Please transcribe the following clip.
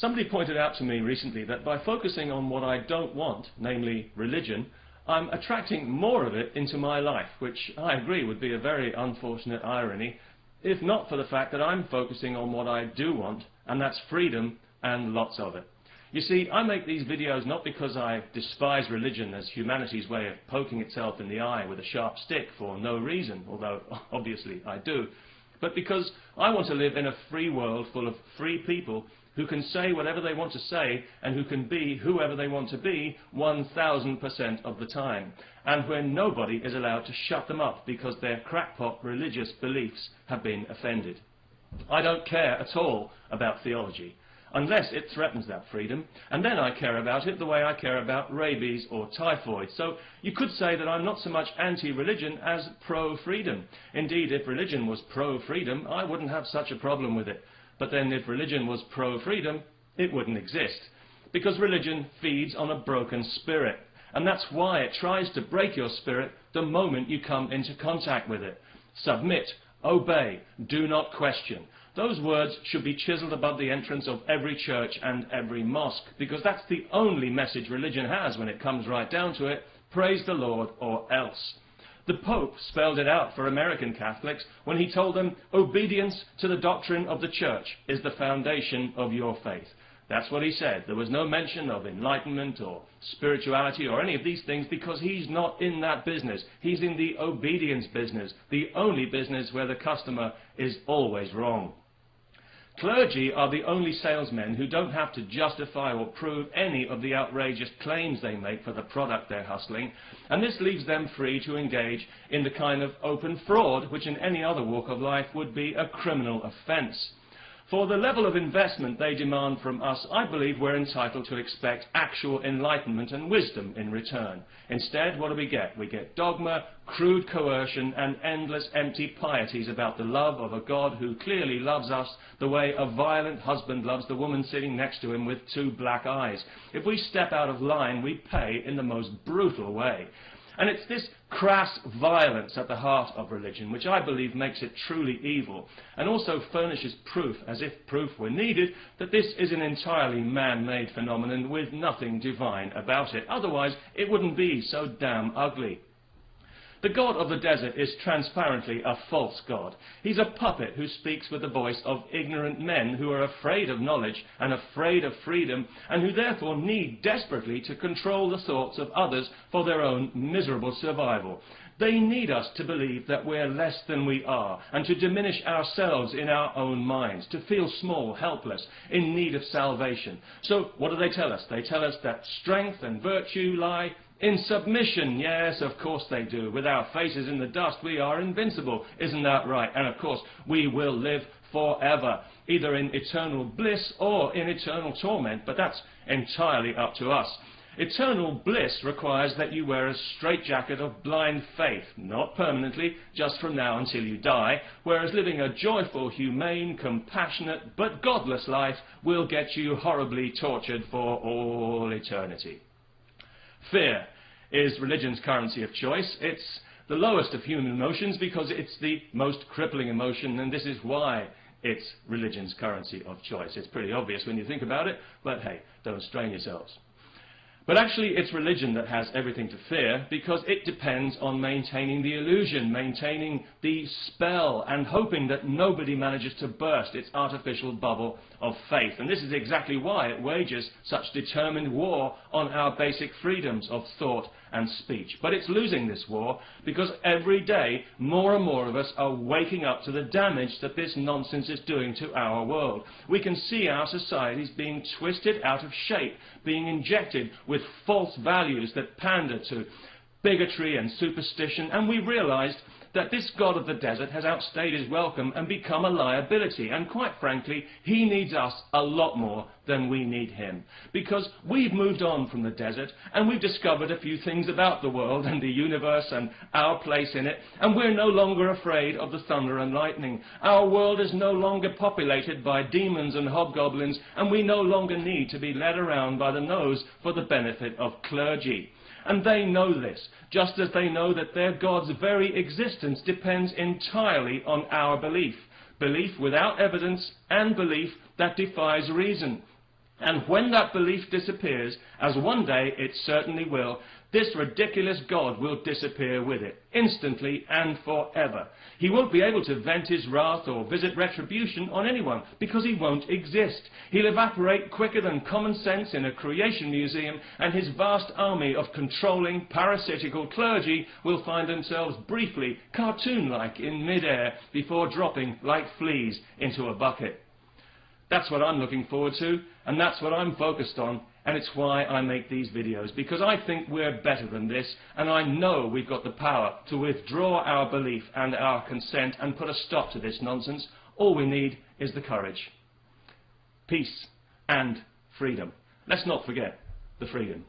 Somebody pointed out to me recently that by focusing on what I don't want, namely religion, I'm attracting more of it into my life, which I agree would be a very unfortunate irony, if not for the fact that I'm focusing on what I do want, and that's freedom and lots of it. You see, I make these videos not because I despise religion as humanity's way of poking itself in the eye with a sharp stick for no reason, although obviously I do, but because I want to live in a free world full of free people who can say whatever they want to say and who can be whoever they want to be 1000% of the time, and where nobody is allowed to shut them up because their crackpot religious beliefs have been offended. I don't care at all about theology, unless it threatens that freedom, and then I care about it the way I care about rabies or typhoid. So you could say that I'm not so much anti-religion as pro-freedom. Indeed, if religion was pro-freedom, I wouldn't have such a problem with it. But then if religion was pro-freedom, it wouldn't exist. Because religion feeds on a broken spirit, and that's why it tries to break your spirit the moment you come into contact with it. Submit, obey, do not question. Those words should be chiseled above the entrance of every church and every mosque, because that's the only message religion has when it comes right down to it. Praise the Lord or else. The Pope spelled it out for American Catholics when he told them obedience to the doctrine of the church is the foundation of your faith. That's what he said. There was no mention of enlightenment or spirituality or any of these things because he's not in that business. He's in the obedience business, the only business where the customer is always wrong. Clergy are the only salesmen who don't have to justify or prove any of the outrageous claims they make for the product they're hustling, and this leaves them free to engage in the kind of open fraud which in any other walk of life would be a criminal offence. For the level of investment they demand from us, I believe we're entitled to expect actual enlightenment and wisdom in return. Instead, what do we get? We get dogma, crude coercion, and endless empty pieties about the love of a God who clearly loves us the way a violent husband loves the woman sitting next to him with two black eyes. If we step out of line, we pay in the most brutal way. And it's this crass violence at the heart of religion which I believe makes it truly evil, and also furnishes proof, as if proof were needed, that this is an entirely man-made phenomenon with nothing divine about it. Otherwise, it wouldn't be so damn ugly. The God of the desert is transparently a false God. He's a puppet who speaks with the voice of ignorant men who are afraid of knowledge and afraid of freedom, and who therefore need desperately to control the thoughts of others for their own miserable survival. They need us to believe that we're less than we are, and to diminish ourselves in our own minds, to feel small, helpless, in need of salvation. So what do they tell us? They tell us that strength and virtue lie in submission. Yes, of course they do. With our faces in the dust, we are invincible. Isn't that right? And of course, we will live forever, either in eternal bliss or in eternal torment, but that's entirely up to us. Eternal bliss requires that you wear a straitjacket of blind faith, not permanently, just from now until you die, whereas living a joyful, humane, compassionate, but godless life will get you horribly tortured for all eternity. Fear is religion's currency of choice. It's the lowest of human emotions because it's the most crippling emotion, and this is why it's religion's currency of choice. It's pretty obvious when you think about it, but hey, don't strain yourselves. But actually, it's religion that has everything to fear because it depends on maintaining the illusion, maintaining the spell, and hoping that nobody manages to burst its artificial bubble of faith. And this is exactly why it wages such determined war on our basic freedoms of thought and speech. But it's losing this war because every day more and more of us are waking up to the damage that this nonsense is doing to our world. We can see our societies being twisted out of shape, being injected with false values that pander to bigotry and superstition, and we realized that this God of the desert has outstayed his welcome and become a liability, and quite frankly, he needs us a lot more than we need him, because we've moved on from the desert, and we've discovered a few things about the world and the universe and our place in it, and we're no longer afraid of the thunder and lightning. Our world is no longer populated by demons and hobgoblins, and we no longer need to be led around by the nose for the benefit of clergy. And they know this, just as they know that their God's very existence depends entirely on our belief. Belief without evidence and belief that defies reason. And when that belief disappears, as one day it certainly will, this ridiculous God will disappear with it, instantly and forever. He won't be able to vent his wrath or visit retribution on anyone, because he won't exist. He'll evaporate quicker than common sense in a creation museum, and his vast army of controlling, parasitical clergy will find themselves briefly cartoon-like in mid-air before dropping like fleas into a bucket. That's what I'm looking forward to, and that's what I'm focused on, and it's why I make these videos, because I think we're better than this, and I know we've got the power to withdraw our belief and our consent and put a stop to this nonsense. All we need is the courage. Peace and freedom. Let's not forget the freedom.